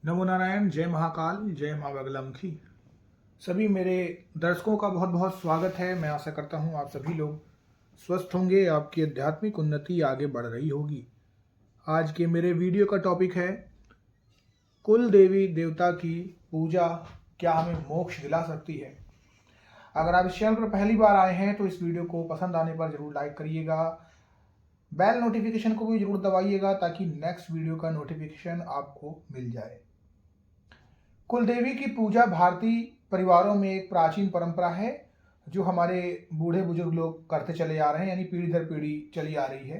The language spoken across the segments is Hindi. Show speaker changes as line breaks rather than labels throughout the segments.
नमो नारायण, जय महाकाल, जय माँ बगलामुखी। सभी मेरे दर्शकों का बहुत बहुत स्वागत है। मैं आशा करता हूँ आप सभी लोग स्वस्थ होंगे, आपकी आध्यात्मिक उन्नति आगे बढ़ रही होगी। आज के मेरे वीडियो का टॉपिक है कुल देवी देवता की पूजा क्या हमें मोक्ष दिला सकती है। अगर आप इस चैनल पर पहली बार आए हैं तो इस वीडियो को पसंद आने पर जरूर लाइक करिएगा, बेल नोटिफिकेशन को भी जरूर दबाइएगा ताकि नेक्स्ट वीडियो का नोटिफिकेशन आपको मिल जाए। कुलदेवी की पूजा भारतीय परिवारों में एक प्राचीन परंपरा है जो हमारे बूढ़े बुजुर्ग लोग करते चले आ रहे हैं, यानी पीढ़ी दर पीढ़ी चली आ रही है।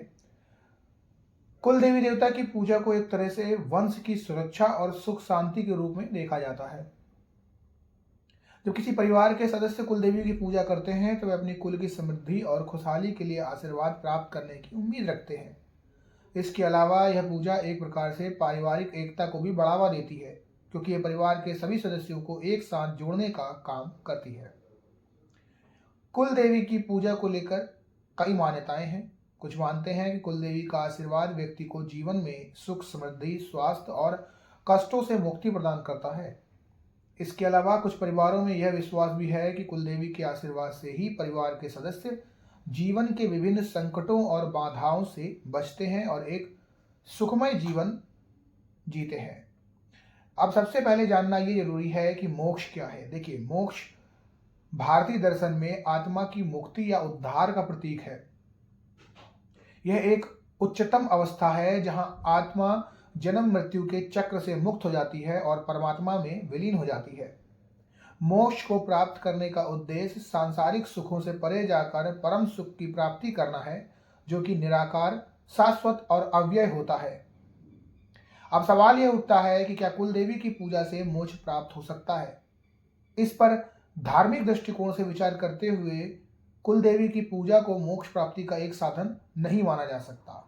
कुल देवी देवता की पूजा को एक तरह से वंश की सुरक्षा और सुख शांति के रूप में देखा जाता है। जब किसी परिवार के सदस्य कुल देवी की पूजा करते हैं तो वे अपनी कुल की समृद्धि और खुशहाली के लिए आशीर्वाद प्राप्त करने की उम्मीद रखते हैं। इसके अलावा यह पूजा एक प्रकार से पारिवारिक एकता को भी बढ़ावा देती है, क्योंकि यह परिवार के सभी सदस्यों को एक साथ जोड़ने का काम करती है। कुल देवी की पूजा को लेकर कई मान्यताएं हैं। कुछ मानते हैं कि कुल देवी का आशीर्वाद व्यक्ति को जीवन में सुख, समृद्धि, स्वास्थ्य और कष्टों से मुक्ति प्रदान करता है। इसके अलावा कुछ परिवारों में यह विश्वास भी है कि कुल देवी के आशीर्वाद से ही परिवार के सदस्य जीवन के विभिन्न संकटों और बाधाओं से बचते हैं और एक सुखमय जीवन जीते हैं। अब सबसे पहले जानना ये जरूरी है कि मोक्ष क्या है। देखिए, मोक्ष भारतीय दर्शन में आत्मा की मुक्ति या उद्धार का प्रतीक है। यह एक उच्चतम अवस्था है जहां आत्मा जन्म मृत्यु के चक्र से मुक्त हो जाती है और परमात्मा में विलीन हो जाती है। मोक्ष को प्राप्त करने का उद्देश्य सांसारिक सुखों से परे जाकर परम सुख की प्राप्ति करना है, जो कि निराकार, शाश्वत और अव्यय होता है। अब सवाल यह उठता है कि क्या कुल देवी की पूजा से मोक्ष प्राप्त हो सकता है। इस पर धार्मिक दृष्टिकोण से विचार करते हुए कुल देवी की पूजा को मोक्ष प्राप्ति का एक साधन नहीं माना जा सकता।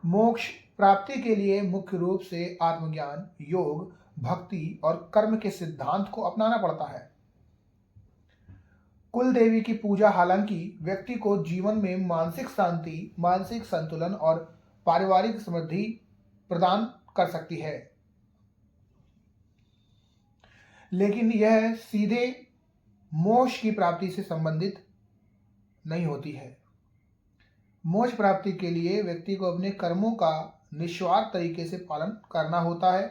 मोक्ष प्राप्ति के लिए मुख्य रूप से आत्मज्ञान, योग, भक्ति और कर्म के सिद्धांत को अपनाना पड़ता है। कुल देवी की पूजा हालांकि व्यक्ति को जीवन में मानसिक शांति, मानसिक संतुलन और पारिवारिक समृद्धि प्रदान कर सकती है, लेकिन यह सीधे मोक्ष की प्राप्ति से संबंधित नहीं होती है। मोक्ष प्राप्ति के लिए व्यक्ति को अपने कर्मों का निस्वार्थ तरीके से पालन करना होता है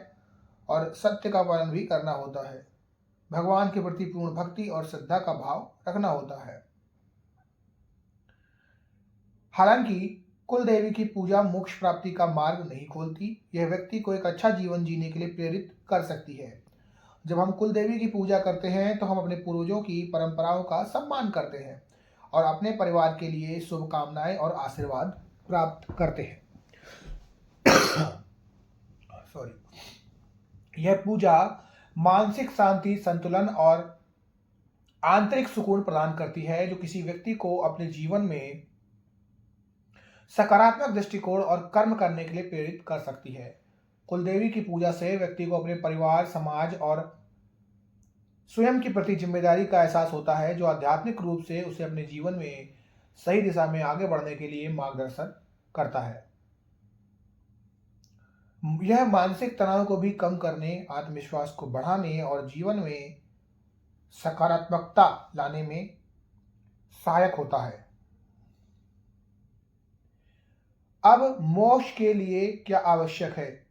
और सत्य का पालन भी करना होता है। भगवान के प्रति पूर्ण भक्ति और श्रद्धा का भाव रखना होता है। हालांकि कुल देवी की पूजा मोक्ष प्राप्ति का मार्ग नहीं खोलती, यह व्यक्ति को एक अच्छा जीवन जीने के लिए प्रेरित कर सकती है। जब हम कुल देवी की पूजा करते हैं तो हम अपने पूर्वजों की परंपराओं का सम्मान करते हैं और अपने परिवार के लिए शुभकामनाएं और आशीर्वाद प्राप्त करते हैं। यह पूजा मानसिक शांति, संतुलन और आंतरिक सुकून प्रदान करती है, जो किसी व्यक्ति को अपने जीवन में सकारात्मक दृष्टिकोण और कर्म करने के लिए प्रेरित कर सकती है। कुलदेवी की पूजा से व्यक्ति को अपने परिवार, समाज और स्वयं के प्रति जिम्मेदारी का एहसास होता है, जो आध्यात्मिक रूप से उसे अपने जीवन में सही दिशा में आगे बढ़ने के लिए मार्गदर्शन करता है। यह मानसिक तनाव को भी कम करने, आत्मविश्वास को बढ़ाने और जीवन में सकारात्मकता लाने में सहायक होता है। अब मोक्ष के लिए क्या आवश्यक है।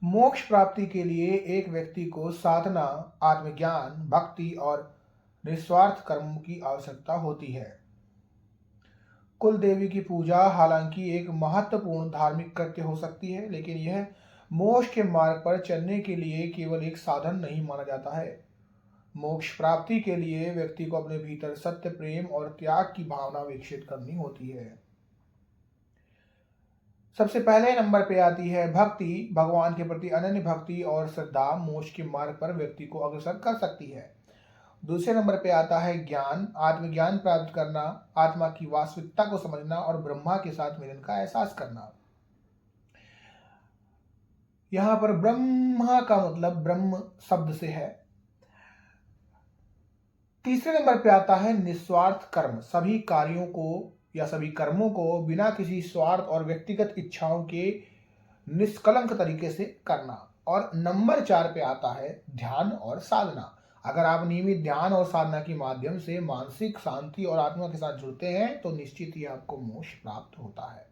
मोक्ष प्राप्ति के लिए एक व्यक्ति को साधना, आत्मज्ञान, भक्ति और निस्वार्थ कर्म की आवश्यकता होती है। कुल देवी की पूजा हालांकि एक महत्वपूर्ण धार्मिक कृत्य हो सकती है, लेकिन यह मोक्ष के मार्ग पर चलने के लिए केवल एक साधन नहीं माना जाता है। मोक्ष प्राप्ति के लिए व्यक्ति को अपने भीतर सत्य, प्रेम और त्याग की भावना विकसित करनी होती है। सबसे पहले नंबर पे आती है भक्ति। भगवान के प्रति अनन्य भक्ति और श्रद्धा मोक्ष के मार्ग पर व्यक्ति को अग्रसर कर सकती है। दूसरे नंबर पे आता है ज्ञान। आत्मज्ञान प्राप्त करना, आत्मा की वास्तविकता को समझना और ब्रह्मा के साथ मिलन का एहसास करना। यहां पर ब्रह्मा का मतलब ब्रह्म शब्द से है। तीसरे नंबर पे आता है निस्वार्थ कर्म। सभी कार्यों को या सभी कर्मों को बिना किसी स्वार्थ और व्यक्तिगत इच्छाओं के निष्कलंक तरीके से करना। और नंबर 4 पे आता है ध्यान और साधना। अगर आप नियमित ध्यान और साधना के माध्यम से मानसिक शांति और आत्मा के साथ जुड़ते हैं तो निश्चित ही आपको मोक्ष प्राप्त होता है।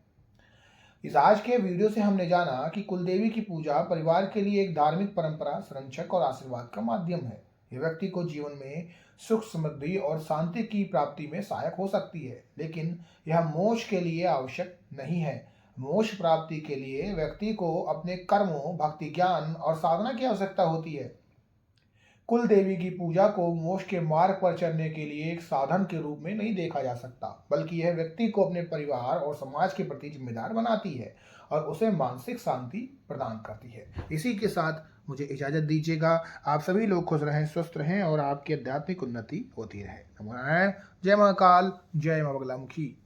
इस आज के वीडियो से हमने जाना कि कुलदेवी की पूजा परिवार के लिए एक धार्मिक परंपरा, संरक्षक और आशीर्वाद का माध्यम है। यह व्यक्ति को जीवन में सुख, समृद्धि और शांति की प्राप्ति में सहायक हो सकती है, लेकिन यह मोक्ष के लिए आवश्यक नहीं है। मोक्ष प्राप्ति के लिए व्यक्ति को अपने कर्मों, भक्ति, ज्ञान और साधना की आवश्यकता होती है। कुल देवी की पूजा को मोक्ष के मार्ग पर चलने के लिए एक साधन के रूप में नहीं देखा जा सकता, बल्कि यह व्यक्ति को अपने परिवार और समाज के प्रति जिम्मेदार बनाती है और उसे मानसिक शांति प्रदान करती है। इसी के साथ मुझे इजाजत दीजिएगा। आप सभी लोग खुश रहें, स्वस्थ रहें और आपकी आध्यात्मिक उन्नति होती रहे। नमो नारायण। जय महाकाल, जय मां बगलामुखी।